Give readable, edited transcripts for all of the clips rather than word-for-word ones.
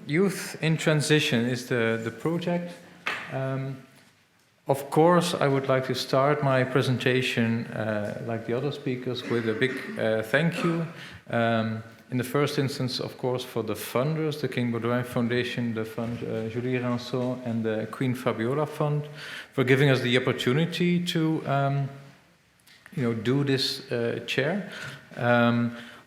Youth in Transition is the project. Of course, I would like to start my presentation, like the other speakers, with a big thank you. In the first instance, of course, for the funders, the King Baudouin Foundation, the fund Julie Ranson, and the Queen Fabiola Fund, for giving us the opportunity to do this chair.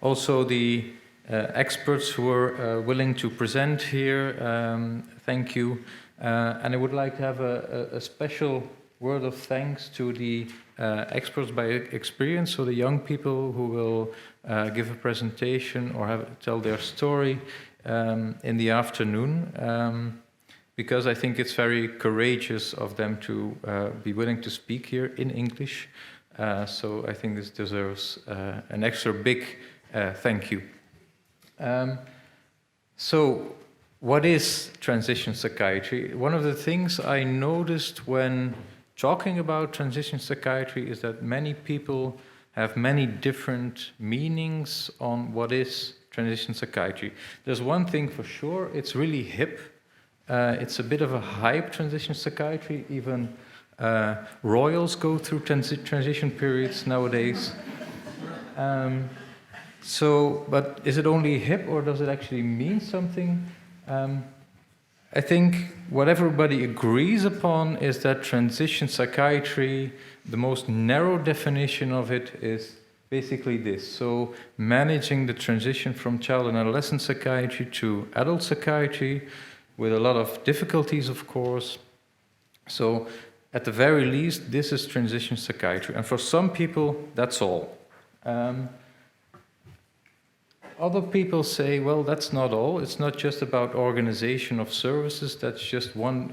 Also, the experts who were willing to present here, thank you. And I would like to have a special word of thanks to the experts by experience, so the young people who will give a presentation or tell their story in the afternoon, because I think it's very courageous of them to be willing to speak here in English. So I think this deserves an extra big thank you. So, what is transition psychiatry? One of the things I noticed when talking about transition psychiatry is that many people have many different meanings on what is transition psychiatry. There's one thing for sure, it's really hip. It's a bit of a hype, transition psychiatry. Even royals go through transition periods nowadays. But is it only hip, or does it actually mean something? I think what everybody agrees upon is that transition psychiatry, the most narrow definition of it is basically this. So managing the transition from child and adolescent psychiatry to adult psychiatry, with a lot of difficulties, of course. So at the very least, this is transition psychiatry. And for some people, that's all. Other people say, well, that's not all. It's not just about organization of services. That's just one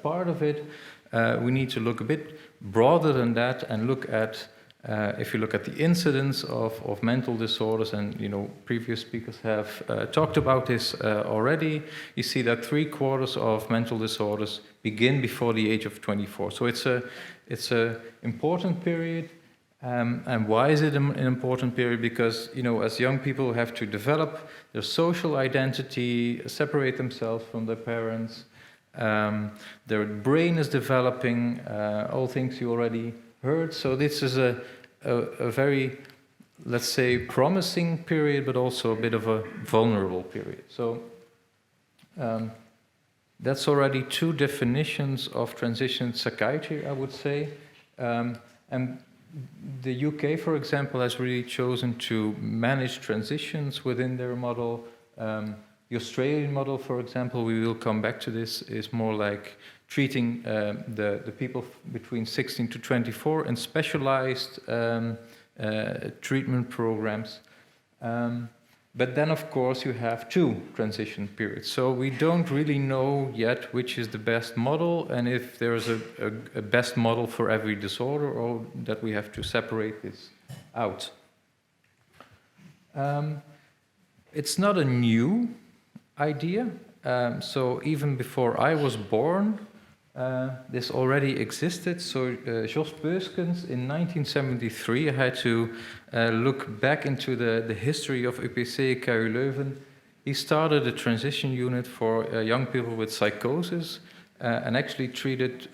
part of it. We need to look a bit broader than that and look at, if you look at the incidence of mental disorders, and previous speakers have talked about this already, you see that 3/4 of mental disorders begin before the age of 24. So it's a important period. And why is it an important period? Because, as young people have to develop their social identity, separate themselves from their parents, their brain is developing, all things you already heard. So this is a very, let's say, promising period, but also a bit of a vulnerable period. So that's already two definitions of transition psychiatry, I would say. And the UK, for example, has really chosen to manage transitions within their model. The Australian model, for example, we will come back to this, is more like treating the people between 16 to 24 in specialized treatment programs. But then, of course, you have two transition periods. So we don't really know yet which is the best model, and if there's a best model for every disorder, or that we have to separate this out. It's not a new idea. So even before I was born, this already existed. So Jos Peuskens in 1973, I had to look back into the history of UPC KU Leuven. He started a transition unit for young people with psychosis, and actually treated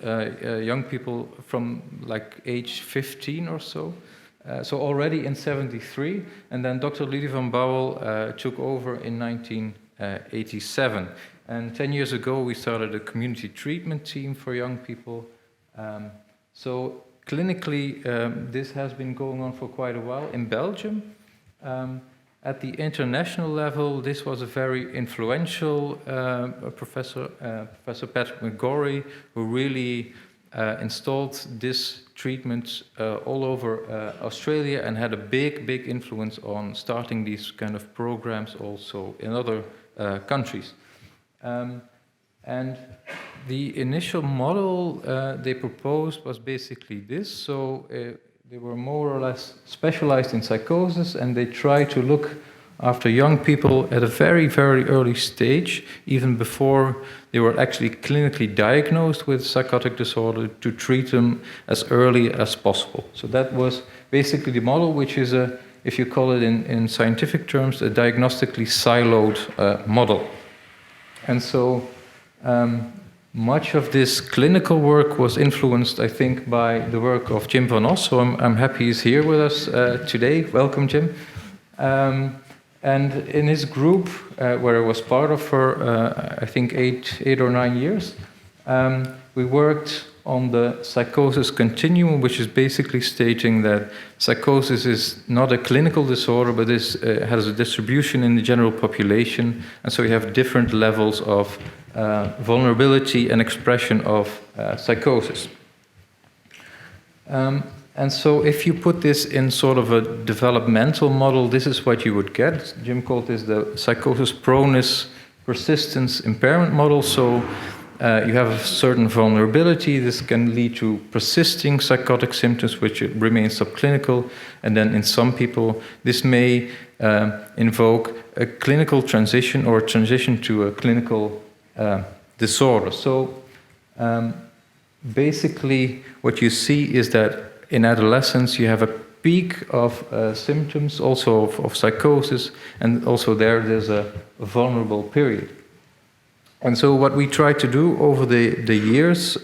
young people from like age 15 or so. So already in 73, and then Dr. Lidie van Bouwel took over in 1987. And 10 years ago, we started a community treatment team for young people. So clinically, this has been going on for quite a while. In Belgium, at the international level, this was a very influential Professor Patrick McGorry, who really installed this treatment all over Australia, and had a big influence on starting these kind of programs also in other countries. And the initial model they proposed was basically this. So they were more or less specialized in psychosis, and they tried to look after young people at a very early stage, even before they were actually clinically diagnosed with psychotic disorder, to treat them as early as possible. So that was basically the model, which is if you call it in scientific terms, a diagnostically siloed model. And so much of this clinical work was influenced, I think, by the work of Jim van Os. So I'm happy he's here with us today. Welcome, Jim. And in his group, where I was part of for, I think, 8 or 9 years, we worked on the psychosis continuum, which is basically stating that psychosis is not a clinical disorder, but has a distribution in the general population, and so you have different levels of vulnerability and expression of psychosis. And so if you put this in sort of a developmental model, this is what you would get. Jim called this the psychosis proneness persistence impairment model. So you have a certain vulnerability. This can lead to persisting psychotic symptoms, which remain subclinical. And then in some people, this may invoke a clinical transition or transition to a clinical disorder. So basically, what you see is that in adolescence, you have a peak of symptoms, also of psychosis, and also there's a vulnerable period. And so what we try to do over the years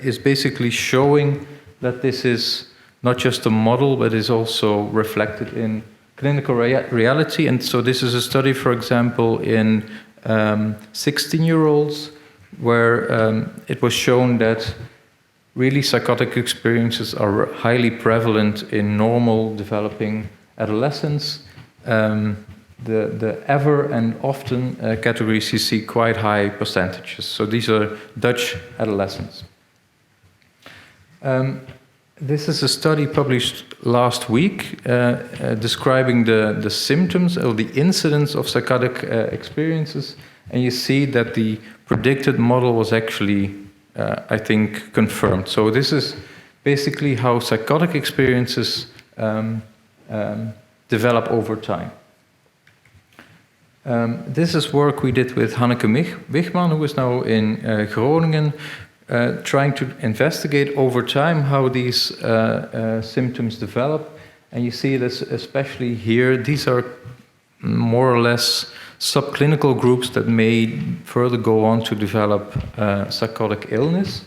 is basically showing that this is not just a model, but is also reflected in clinical reality. And so this is a study, for example, in 16-year-olds, where it was shown that really psychotic experiences are highly prevalent in normal developing adolescents. The ever and often categories you see quite high percentages. So these are Dutch adolescents. This is a study published last week describing the symptoms or the incidence of psychotic experiences. And you see that the predicted model was actually, I think, confirmed. So this is basically how psychotic experiences develop over time. This is work we did with Hanneke Wichman, who is now in Groningen, trying to investigate over time how these symptoms develop. And you see this especially here. These are more or less subclinical groups that may further go on to develop psychotic illness.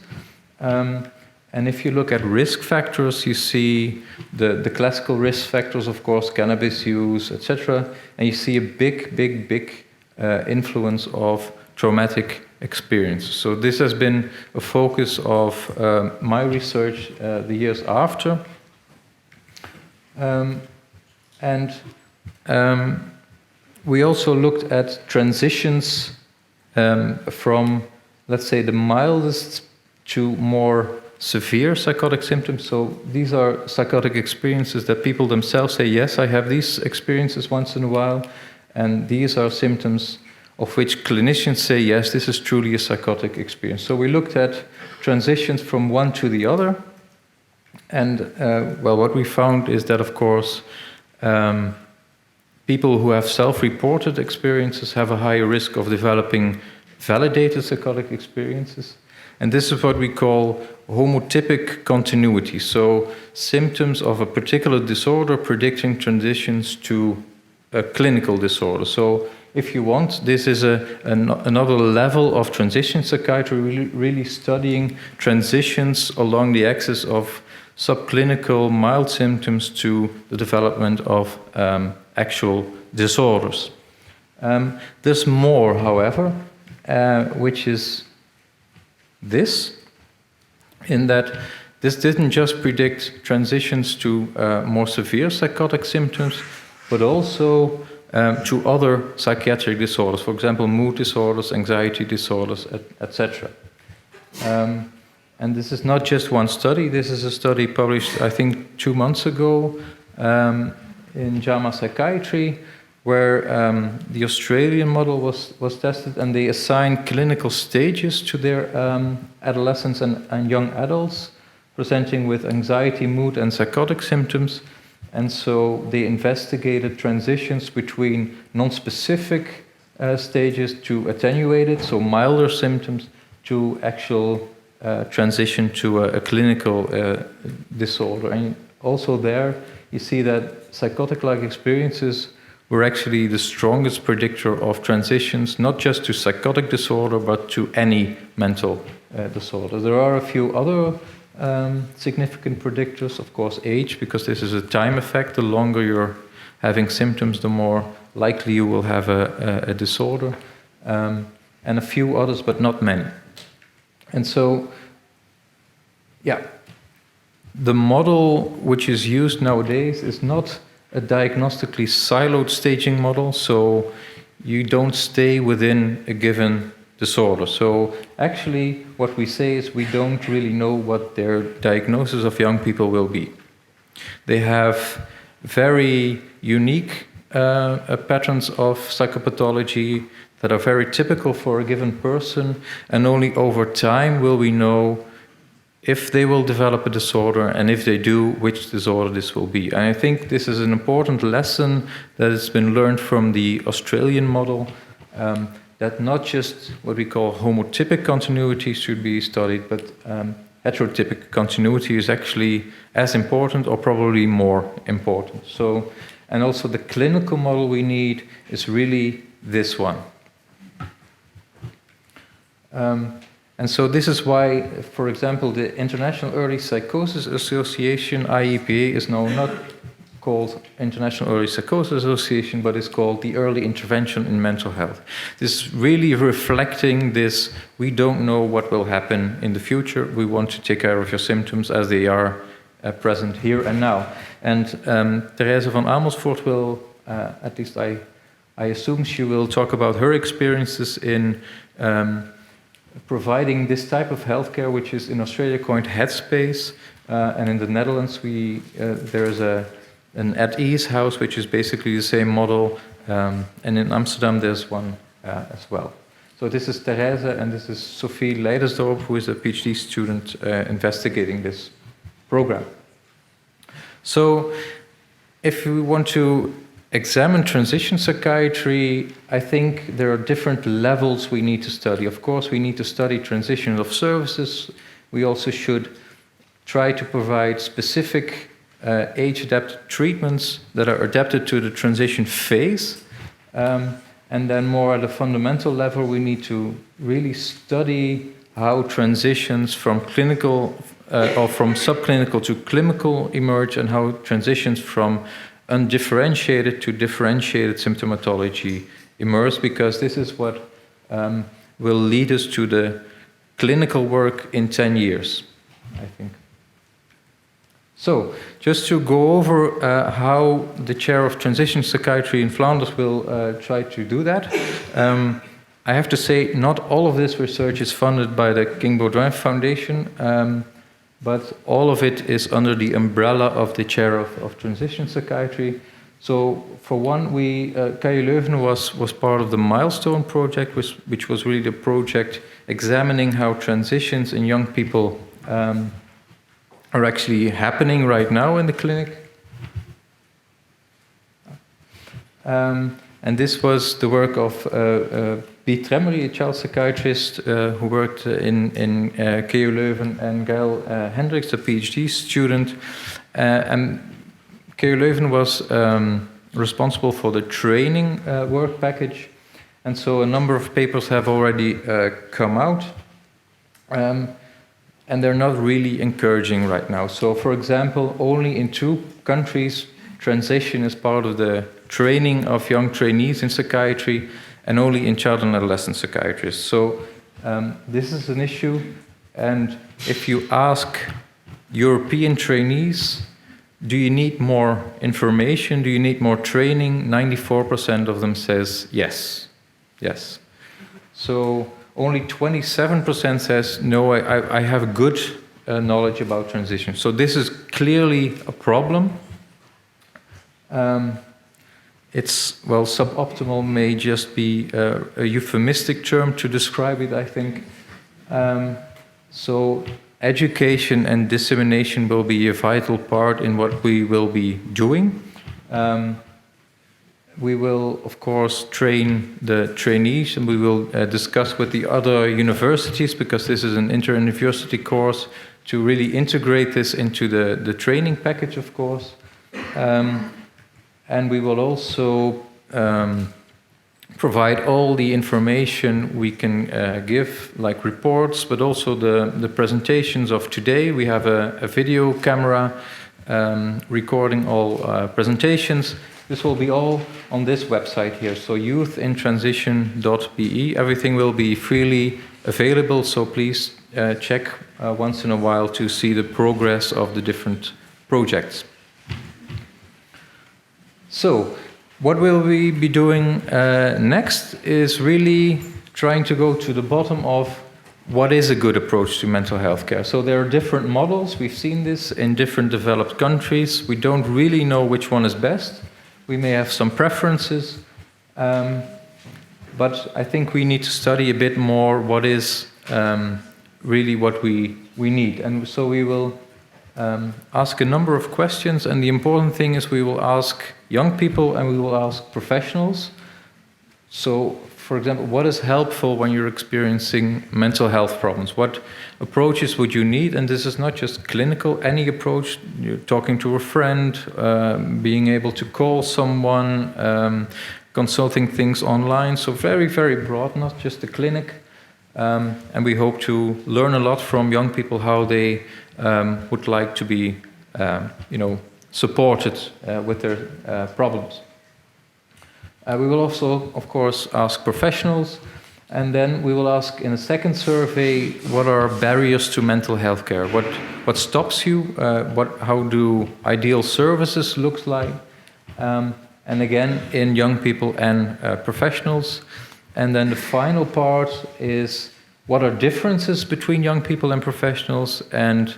And if you look at risk factors, you see the classical risk factors, of course, cannabis use, etc. And you see a big influence of traumatic experience. So this has been a focus of my research the years after. We also looked at transitions from, let's say, the mildest to more severe psychotic symptoms. So these are psychotic experiences that people themselves say, yes, I have these experiences once in a while. And these are symptoms of which clinicians say, yes, this is truly a psychotic experience. So we looked at transitions from one to the other. And, well, what we found is that, of course, people who have self-reported experiences have a higher risk of developing validated psychotic experiences. And this is what we call homotypic continuity. So symptoms of a particular disorder predicting transitions to a clinical disorder. So if you want, this is another level of transition psychiatry, really studying transitions along the axis of subclinical mild symptoms to the development of actual disorders. There's more, however, which is this, in that this didn't just predict transitions to more severe psychotic symptoms, but also to other psychiatric disorders, for example, mood disorders, anxiety disorders, etc. And this is not just one study. This is a study published, I think, 2 months ago in JAMA Psychiatry, where the Australian model was tested, and they assigned clinical stages to their adolescents and young adults presenting with anxiety, mood, and psychotic symptoms. And so they investigated transitions between non-specific stages to attenuated, so milder symptoms, to actual transition to a clinical disorder. And also there, you see that psychotic-like experiences we're actually the strongest predictor of transitions, not just to psychotic disorder, but to any mental disorder. There are a few other significant predictors, of course, age, because this is a time effect. The longer you're having symptoms, the more likely you will have a disorder, and a few others, but not many. And so, yeah, the model which is used nowadays is not a diagnostically siloed staging model, so you don't stay within a given disorder. So actually what we say is we don't really know what their diagnosis of young people will be. They have very unique patterns of psychopathology that are very typical for a given person, and only over time will we know if they will develop a disorder, and if they do, which disorder this will be. And I think this is an important lesson that has been learned from the Australian model, that not just what we call homotypic continuity should be studied, but heterotypic continuity is actually as important or probably more important. So, and also the clinical model we need is really this one. And so this is why, for example, the International Early Psychosis Association, IEPA, is now not called International Early Psychosis Association, but it's called the Early Intervention in Mental Health. This is really reflecting this, we don't know what will happen in the future, we want to take care of your symptoms as they are present here and now. And Therese van Amersfoort will, at least I assume she will talk about her experiences in providing this type of healthcare, which is in Australia coined Headspace, and in the Netherlands there is an at-ease house, which is basically the same model, and in Amsterdam there's one as well. So this is Therese, and this is Sophie Leidersdorp, who is a PhD student investigating this program. So if we want to examine transition psychiatry, I think there are different levels we need to study. Of course, we need to study transition of services. We also should try to provide specific age-adapted treatments that are adapted to the transition phase. And then more at a fundamental level, we need to really study how transitions from clinical or from subclinical to clinical emerge, and how transitions from undifferentiated to differentiated symptomatology emerge, because this is what will lead us to the clinical work in 10 years, I think. So, just to go over how the chair of transition psychiatry in Flanders will try to do that. I have to say, not all of this research is funded by the King Baudouin Foundation, but all of it is under the umbrella of the chair of transition psychiatry. So, for one, KU Leuven was part of the Milestone project, which was really the project examining how transitions in young people are actually happening right now in the clinic. And this was the work of Piet Tremmery, a child psychiatrist who worked in KU Leuven, and Gail Hendricks, a PhD student. And KU Leuven was responsible for the training work package. And so a number of papers have already come out. And they're not really encouraging right now. So, for example, only in 2 countries transition is part of the training of young trainees in psychiatry, and only in child and adolescent psychiatrists. So this is an issue, and if you ask European trainees, do you need more information, do you need more training, 94% of them says yes. Yes. So only 27% says, no, I have good knowledge about transition. So this is clearly a problem. It's, well, suboptimal may just be a euphemistic term to describe it, I think. So education and dissemination will be a vital part in what we will be doing. We will, of course, train the trainees, and we will discuss with the other universities, because this is an inter-university course, to really integrate this into the training package, of course. And we will also provide all the information we can give, like reports, but also the presentations of today. We have a video camera recording all presentations. This will be all on this website here, so youthintransition.be. Everything will be freely available, so please check once in a while to see the progress of the different projects. So, what will we be doing next is really trying to go to the bottom of what is a good approach to mental health care. So there are different models. We've seen this in different developed countries. We don't really know which one is best. We may have some preferences, but I think we need to study a bit more what is really what we need. And so we will ask a number of questions, and the important thing is we will ask young people and we will ask professionals. So, for example, what is helpful when you're experiencing mental health problems? What approaches would you need? And this is not just clinical, any approach. You're talking to a friend, being able to call someone, consulting things online. So very, very broad, not just the clinic. And we hope to learn a lot from young people how they would like to be, supported with their problems. We will also, of course, ask professionals, and then we will ask in a second survey what are barriers to mental health care, what stops you, how do ideal services look like, and again in young people and professionals. And then the final part is what are differences between young people and professionals, and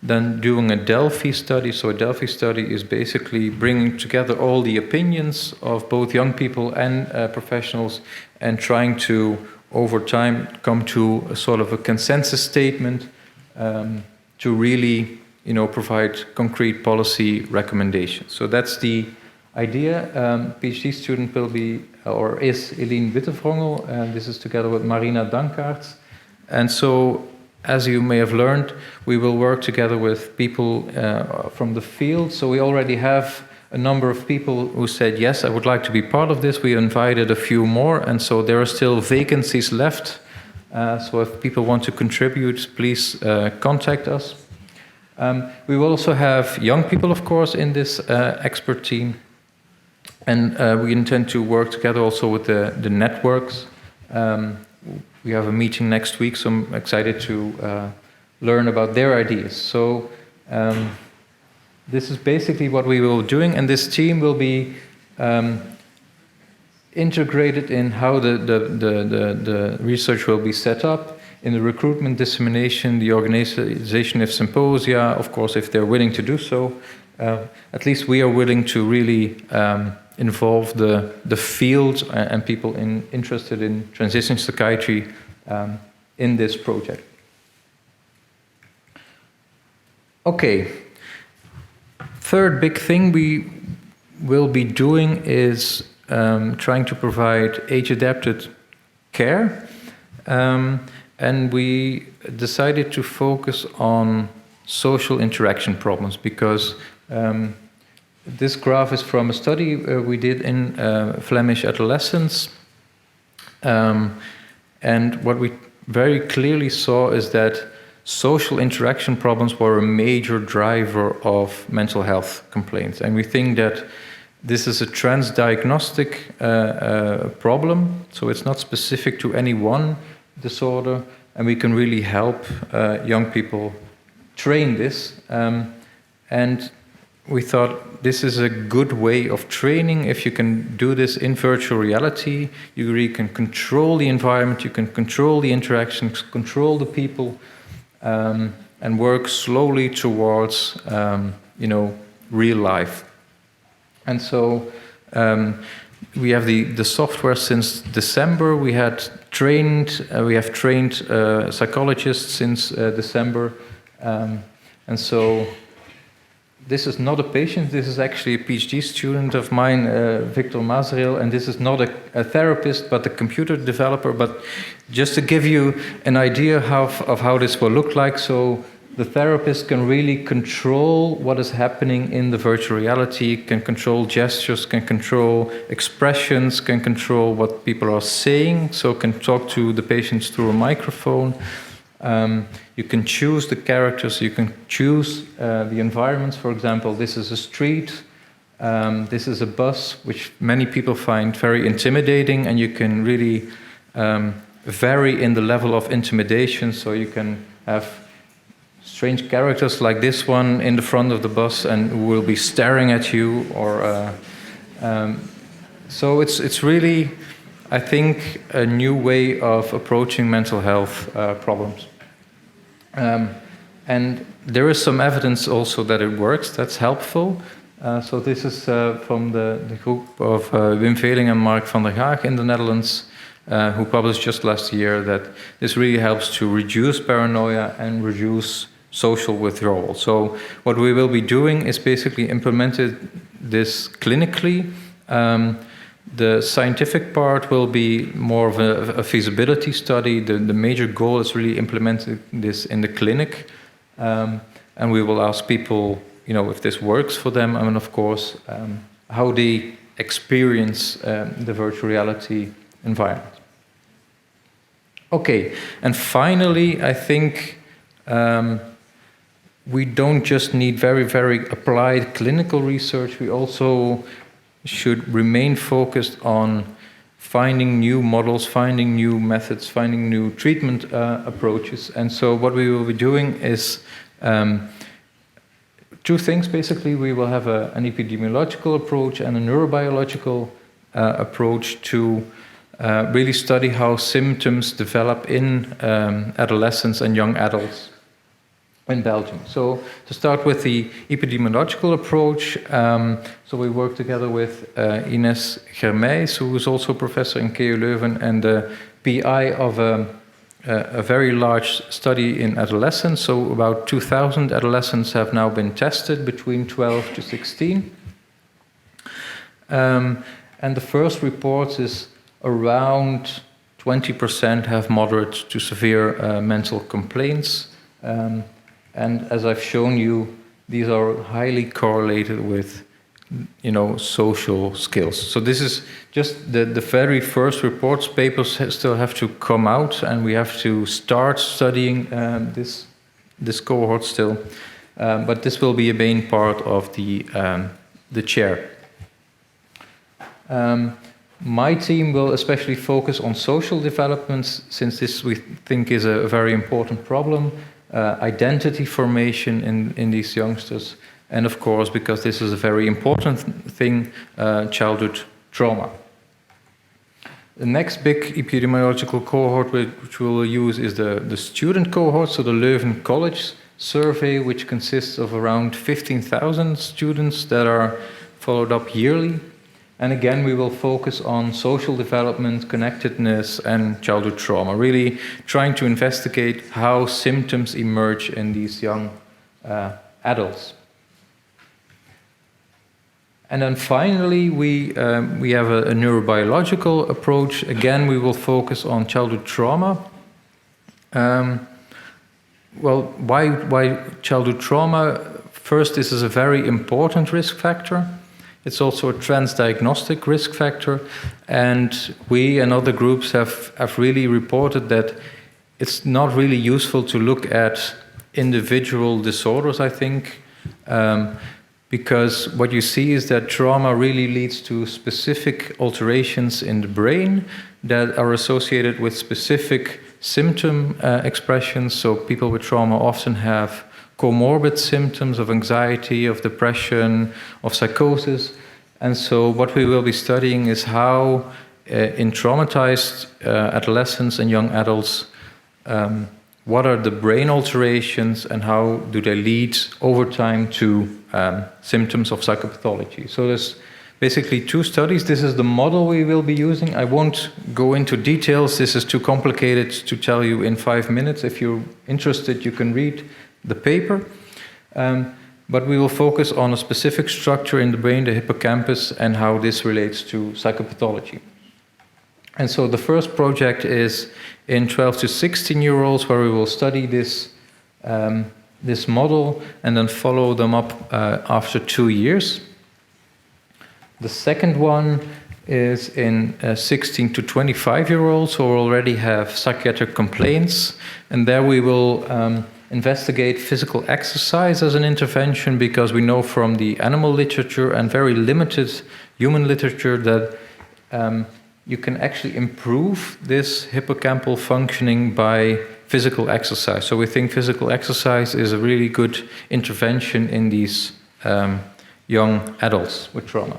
then doing a Delphi study. So a Delphi study is basically bringing together all the opinions of both young people and professionals and trying to, over time, come to a sort of a consensus statement to really, provide concrete policy recommendations. So that's the idea. PhD student will be, or is Eline Wittevongel, and this is together with Marina Dankaerts. And so, as you may have learned, we will work together with people from the field. So we already have a number of people who said, yes, I would like to be part of this. We invited a few more, and so there are still vacancies left. So if people want to contribute, please contact us. We will also have young people, of course, in this expert team. And we intend to work together also with the networks. We have a meeting next week, so I'm excited to learn about their ideas. So this is basically what we will be doing, and this team will be integrated in how the research will be set up, in the recruitment, dissemination, the organization of symposia, of course, if they're willing to do so. At least we are willing to really involve the field and people interested in transition psychiatry in this project. Okay, third big thing we will be doing is trying to provide age-adapted care, and we decided to focus on social interaction problems because this graph is from a study we did in Flemish adolescents. And what we very clearly saw is that social interaction problems were a major driver of mental health complaints. And we think that this is a transdiagnostic problem, so it's not specific to any one disorder, and we can really help young people train this. And we thought this is a good way of training. If you can do this in virtual reality, you really can control the environment, you can control the interactions, control the people, and work slowly towards, real life. And so we have the software since December. We have trained psychologists since December, and so. This is not a patient, this is actually a PhD student of mine, Victor Mazeril, and this is not a therapist, but a computer developer. But just to give you an idea of how this will look like, so the therapist can really control what is happening in the virtual reality, can control gestures, can control expressions, can control what people are saying, so can talk to the patients through a microphone. You can choose the characters, you can choose the environments. For example, this is a street, this is a bus, which many people find very intimidating, and you can really vary in the level of intimidation, so you can have strange characters like this one in the front of the bus and will be staring at you, or so it's really, I think, a new way of approaching mental health problems. And there is some evidence also that it works, that's helpful. So this is from the group of Wim Veling and Mark van der Gaag in the Netherlands, who published just last year that this really helps to reduce paranoia and reduce social withdrawal. So what we will be doing is basically implemented this clinically. The scientific part will be more of a feasibility study. The major goal is really implementing this in the clinic. And we will ask people, if this works for them, and of course, how they experience the virtual reality environment. Okay, and finally, I think we don't just need very, very applied clinical research, we also should remain focused on finding new models, finding new methods, finding new treatment approaches. And so what we will be doing is two things, basically. We will have an epidemiological approach and a neurobiological approach to really study how symptoms develop in adolescents and young adults in Belgium. So to start with the epidemiological approach, so we work together with Ines Germijs, who is also a professor in KU Leuven and the PI of a very large study in adolescents. So about 2,000 adolescents have now been tested between 12 to 16. And the first reports is around 20% have moderate to severe mental complaints. And as I've shown you, these are highly correlated with, social skills. So this is just the very first reports. Papers still have to come out, and we have to start studying this cohort still. But this will be a main part of the chair. My team will especially focus on social developments, since this we think is a very important problem. Identity formation in these youngsters, and of course, because this is a very important thing, childhood trauma. The next big epidemiological cohort which we will use is the student cohort, so the Leuven College survey, which consists of around 15,000 students that are followed up yearly. And again, we will focus on social development, connectedness, and childhood trauma, really trying to investigate how symptoms emerge in these young adults. And then finally, we have a neurobiological approach. Again, we will focus on childhood trauma. Well, why childhood trauma? First, this is a very important risk factor. It's also a transdiagnostic risk factor, and we and other groups have really reported that it's not really useful to look at individual disorders, I think, because what you see is that trauma really leads to specific alterations in the brain that are associated with specific symptom expressions. So people with trauma often have comorbid symptoms of anxiety, of depression, of psychosis. And so what we will be studying is how in traumatized adolescents and young adults, what are the brain alterations and how do they lead over time to symptoms of psychopathology. So there's basically two studies. This is the model we will be using. I won't go into details. This is too complicated to tell you in 5 minutes. If you're interested, you can read the paper. But we will focus on a specific structure in the brain, the hippocampus, and how this relates to psychopathology. And so the first project is in 12 to 16-year-olds, where we will study this this model and then follow them up after 2 years. The second one is in 16 to 25-year-olds who already have psychiatric complaints, and there we will investigate physical exercise as an intervention, because we know from the animal literature and very limited human literature that you can actually improve this hippocampal functioning by physical exercise. So we think physical exercise is a really good intervention in these young adults with trauma.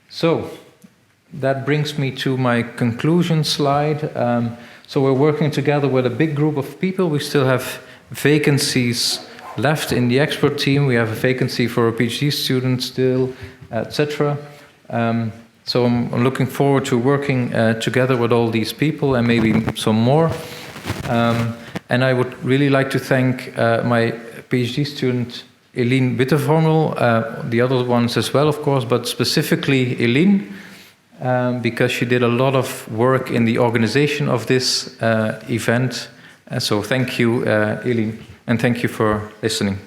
So that brings me to my conclusion slide. So we're working together with a big group of people. We still have vacancies left in the expert team. We have a vacancy for a PhD student still, etc. So I'm looking forward to working together with all these people and maybe some more. And I would really like to thank my PhD student, Eline Wittevormel, the other ones as well, of course, but specifically Eline, because she did a lot of work in the organization of this event. So thank you, Eline, and thank you for listening.